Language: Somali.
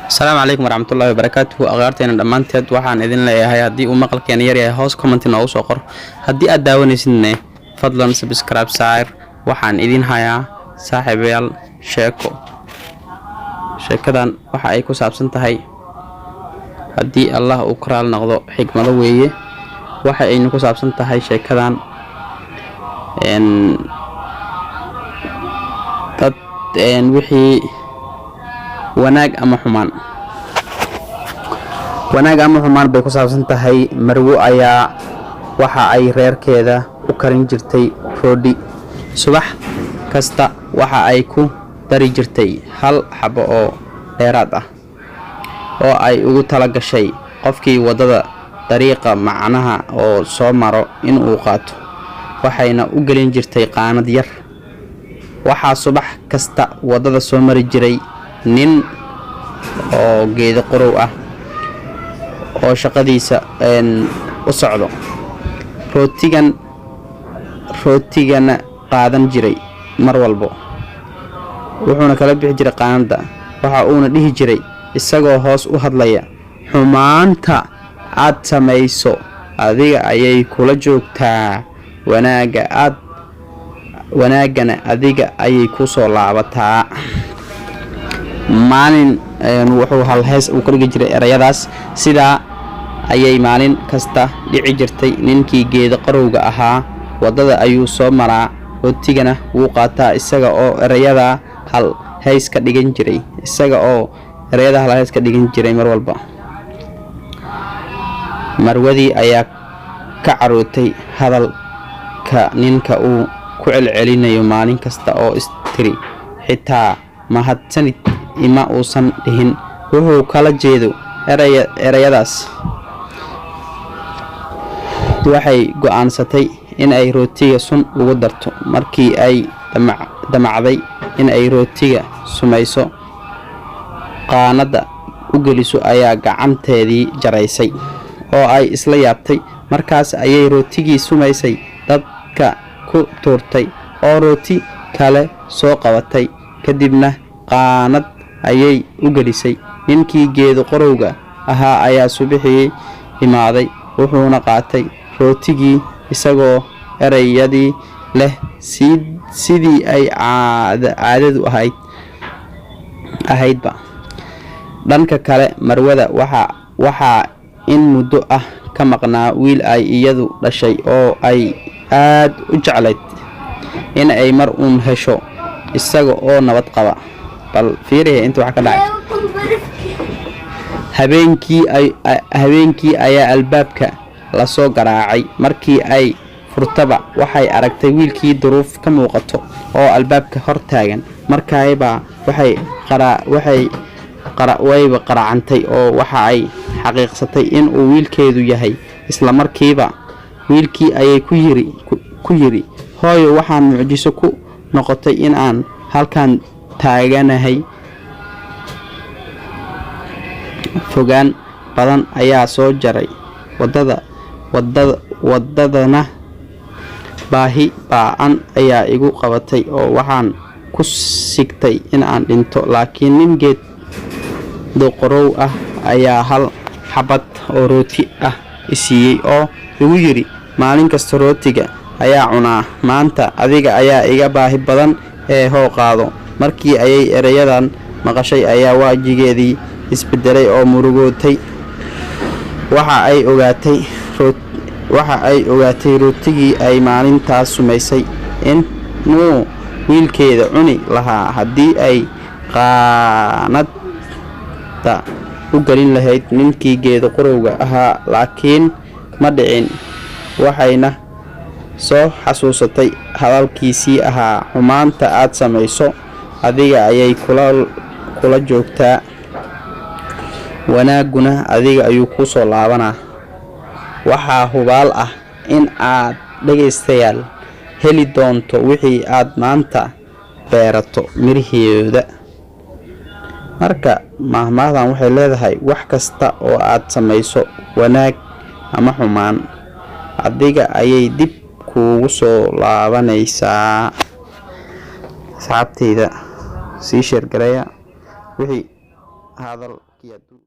السلام عليكم ورحمة الله وبركاته. أغارتين دمانتيد waxaan idin leeyahay hadii uu maqalkeen yar yahay hoos comment noogu soo qor. Hadii aad daawanaysidna fadlan subscribe saar. Waxaan idin hayaa saaxiibayaal sheekadan waxa ay ku saabsan tahay hadii Allah uu karaal noqdo xikmado weeye. waxa ay ku saabsan tahay sheekadan wixii wanaag ama xumaan bay ku saabsan tahay. marwo ayaa waxa ay reerkeeda u karin jirtay roodhi subax kasta. waxa ay ku dari jirtay hal xabo oo dheeraad ah oo ay ugu tala gashay qofkii wadada dariiqa macnaha oo soo maro in uu qaato. waxayna u gelin jirtay qaanad yar. waxa subax kasta wadada soo mari jiray nin oo geedo qorow ah oo shaqadiisa u socdo. rootigana qaadan jiray mar walbo. wuxuuna kala bixi jiray qaanada. waxa uuna dhihi jiray isagoo hoos u hadlaya, xumaanta aad sameyso adiga ayay kula joogtaa, wanaagana adiga ayay ku soo laabataa. maalin wuxuu hal hees u kordhigi jiray erayadaas. sida ayay maalin kasta dhici jirtay. ninkii geedo qarowga ahaa wadada ayuu soo maraa, rootigana wuu qaataa isaga oo erayada hal hees ka dhigan jiray mar walba. marwadii ayaa ka carootay hadalka ninka uu ku celcelinayo maalin kasta oo istiri xitaa mahadsanid ima uusan dhihin. wuxuu kala jeedo erayadaas. waxay go'aansatay in ay rootiga sun ugu darto. markii ay damacday in ay rootiga sameyso qaanada u geliso ayaa gacanteedii jaraysay oo ay isla yaabtay. markaas ayay rootigii sameysay dadka ku tuurtay oo rooti kale soo qabatay. kadibna qaanad ayay u gelisay. ninkii geedo qorowga ahaa ayaa subaxii imaaday. wuxuuna qaatay rootigii isagoo erayadii leh sidii ay caadadu ahaydba. dhanka kale marwada waxa in muddo ah ka maqnaa wiil ay iyadu dhashay oo ay aad u jeclayd in ay mar uun hesho isaga oo nabad qaba. bal fiiriye inta wax ka dhacay. habeenkii ayaa albaabka la soo garaacay. markii ay furtaba waxay aragtay wiilkii duruuf ka muuqato oo albaabka hor taagan. markaayba waxay qaracantay oo waxa ay xaqiiqsatay in uu wiilkeedu yahay. isla markiiba wiilkii ayay ku yiri hooyo, waxaan mucjiso ku noqotay in aan halkan taaganahay. fogaan badan ayaa soo jaray wadadana baahi ba'an ayaa igu qabatay oo waxaan ku sigtay in aan dhinto. laakiin nin geedo qorow ah ayaa hal xabad oo rooti ah isiiyay oo igu yiri maalin kasta rootiga ayaa cunaa, maanta adiga ayaa iga baahi badan ee hoo qaado. markii ayay erayadan maqashay ayaa waajigeedii isbedelay oo murugootay. waxa ay ogaatay rootigii ay maalintaas sameysay inuu wiilkeeda cuni lahaa haddii ay qaanada u gelin lahayd ninkii geedo qorowga ahaa. laakiin ma dhicin. waxayna soo xasuusatay hadalkiisii ahaa, xumaanta aad sameyso adiga ayay kula joogtaa, wanaaguna adiga ayuu ku soo laabanaa. waxaa hubaal ah in aad dhageystayaal heli doonto wixii aad maanta beerato miriheeda. marka mahmaahdan waxay leedahay wax kasta oo aad sameyso, wanaag ama xumaan, adiga ayay dib kuugu soo laabanaysaa. asxaabteyda sii sheer gareeya wixii hadalkii adduun